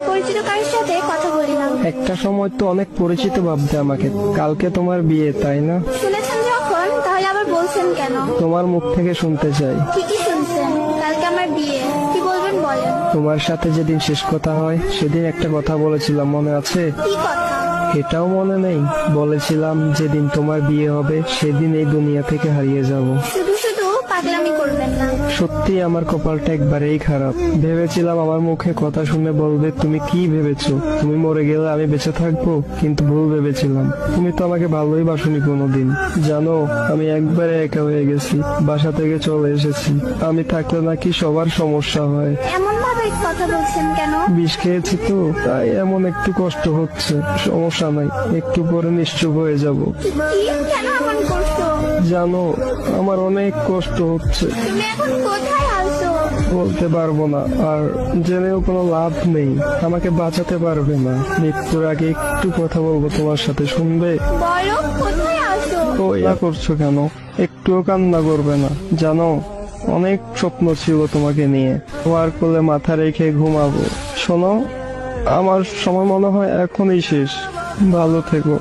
পরিচিত কারোর সাথে কথা বলি না। একটা সময় তো অনেক পরিচিত ভাবতে আমাকে। কালকে তোমার বিয়ে, তাই না? শুনেছেন যখন, তাহলে আবার বলছেন কেন? তোমার মুখ থেকে শুনতে চাই। ঠিকই শুনছেন, কালকে আমার বিয়ে। কি বলবেন বলেন। তোমার সাথে যেদিন শেষ কথা হয় সেদিন একটা কথা বলেছিলাম, মনে আছে? কি কথা? এটাও মনে নেই? বলেছিলাম যেদিন তোমার বিয়ে হবে সেদিন এই দুনিয়া থেকে হারিয়ে যাব। শুধু শুধু পাগলামি করবেন না। সত্যি আমার কপালটা একবারেই খারাপ। ভেবেছিলাম আমার মুখে কথা শুনে বলবে তুমি কি ভেবেছো, তুমি মরে গেলে আমি বেঁচে থাকবো, কিন্তু ভুল ভেবেছিলাম। তুমি তো আমাকে ভালোই বাসনি কোনোদিন। জানো, আমি একবারে একা হয়ে গেছি, বাসা থেকে চলে এসেছি। আমি থাকলে নাকি সবার সমস্যা হয়। এমন ভাবে কথা বলছেন কেন? বিষ খেয়েছি তো, তাই এমন একটু কষ্ট হচ্ছে। সমস্যা নাই, একটু পরে নিশ্চুপ হয়ে যাব। কি কেন এমন করছো? জানো, আমার অনেক কষ্ট হচ্ছে। তুমি এখন কোথায় আছো? বলতে পারবো না, আর জেনেও কোনো লাভ নেই। আমাকে বাঁচাতে পারবে না। মৃত্যুর আগে একটু কথা বলবো তোমার সাথে, শুনবে? বলো, কোথায় আছো? তো ইয়া করছো কেন? একটুও কান্না করবে না। জানো, অনেক স্বপ্ন ছিল তোমাকে নিয়ে। তোমার কোলে মাথা রেখে ঘুমাবো। শোনো, আমার সময় মনে হয় এখনই শেষ। ভালো থেকো।